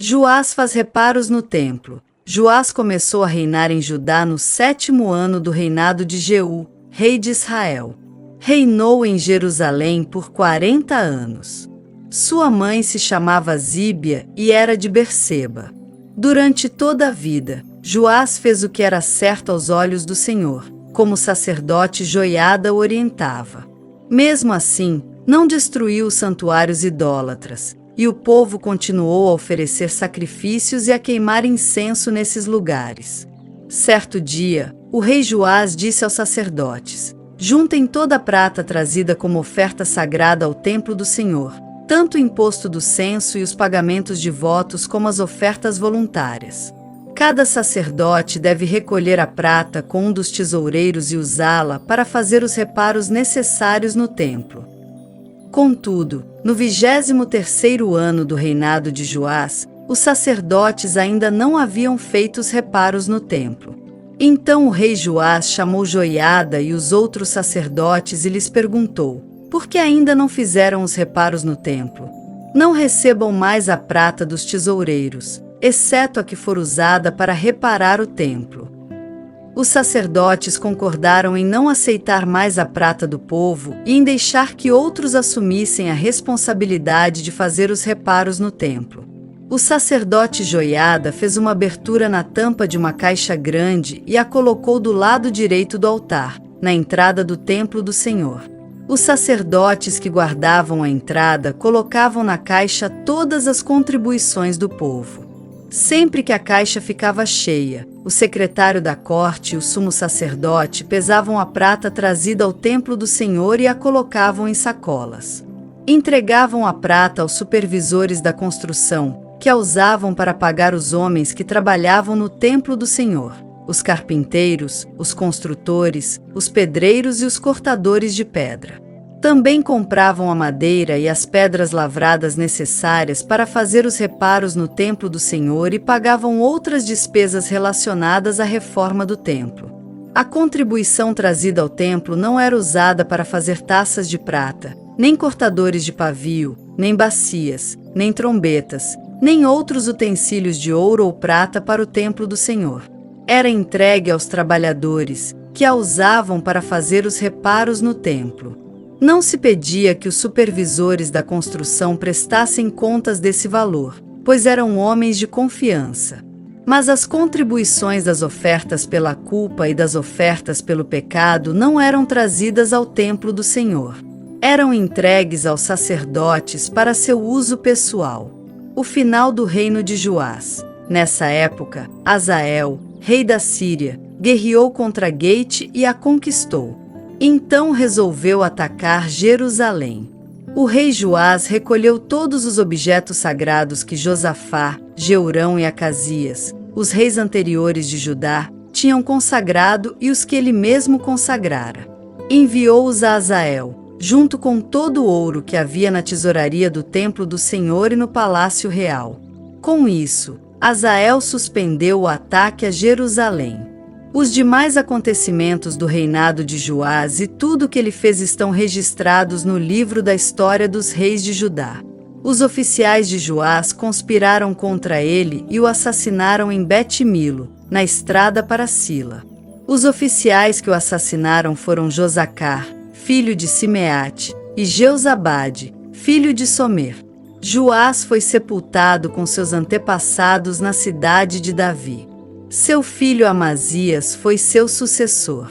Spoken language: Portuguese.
Joás faz reparos no templo. Joás começou a reinar em Judá no 7º ano do reinado de Jeú, rei de Israel. Reinou em Jerusalém por 40 anos. Sua mãe se chamava Zíbia e era de Berseba. Durante toda a vida, Joás fez o que era certo aos olhos do Senhor, como o sacerdote Joiada o orientava. Mesmo assim, não destruiu os santuários idólatras, e o povo continuou a oferecer sacrifícios e a queimar incenso nesses lugares. Certo dia, o rei Joás disse aos sacerdotes: juntem toda a prata trazida como oferta sagrada ao templo do Senhor, tanto o imposto do censo e os pagamentos de votos como as ofertas voluntárias. Cada sacerdote deve recolher a prata com um dos tesoureiros e usá-la para fazer os reparos necessários no templo. Contudo, no 23º ano do reinado de Joás, os sacerdotes ainda não haviam feito os reparos no templo. Então o rei Joás chamou Joiada e os outros sacerdotes e lhes perguntou: por que ainda não fizeram os reparos no templo? Não recebam mais a prata dos tesoureiros, exceto a que for usada para reparar o templo. Os sacerdotes concordaram em não aceitar mais a prata do povo e em deixar que outros assumissem a responsabilidade de fazer os reparos no templo. O sacerdote Joiada fez uma abertura na tampa de uma caixa grande e a colocou do lado direito do altar, na entrada do templo do Senhor. Os sacerdotes que guardavam a entrada colocavam na caixa todas as contribuições do povo. Sempre que a caixa ficava cheia, o secretário da corte e o sumo sacerdote pesavam a prata trazida ao templo do Senhor e a colocavam em sacolas. Entregavam a prata aos supervisores da construção, que a usavam para pagar os homens que trabalhavam no templo do Senhor, os carpinteiros, os construtores, os pedreiros e os cortadores de pedra. Também compravam a madeira e as pedras lavradas necessárias para fazer os reparos no templo do Senhor e pagavam outras despesas relacionadas à reforma do templo. A contribuição trazida ao templo não era usada para fazer taças de prata, nem cortadores de pavio, nem bacias, nem trombetas, nem outros utensílios de ouro ou prata para o templo do Senhor. Era entregue aos trabalhadores, que a usavam para fazer os reparos no templo. Não se pedia que os supervisores da construção prestassem contas desse valor, pois eram homens de confiança. Mas as contribuições das ofertas pela culpa e das ofertas pelo pecado não eram trazidas ao templo do Senhor. Eram entregues aos sacerdotes para seu uso pessoal. O final do reino de Joás. Nessa época, Hazael, rei da Síria, guerreou contra Gate e a conquistou. Então resolveu atacar Jerusalém. O rei Joás recolheu todos os objetos sagrados que Josafá, Jeurão e Acasias, os reis anteriores de Judá, tinham consagrado e os que ele mesmo consagrara. Enviou-os a Hazael, junto com todo o ouro que havia na tesouraria do templo do Senhor e no palácio real. Com isso, Hazael suspendeu o ataque a Jerusalém. Os demais acontecimentos do reinado de Joás e tudo o que ele fez estão registrados no livro da história dos reis de Judá. Os oficiais de Joás conspiraram contra ele e o assassinaram em Bet-Milo, na estrada para Sila. Os oficiais que o assassinaram foram Josacar, filho de Simeate, e Jeozabade, filho de Somer. Joás foi sepultado com seus antepassados na cidade de Davi. Seu filho Amazias foi seu sucessor.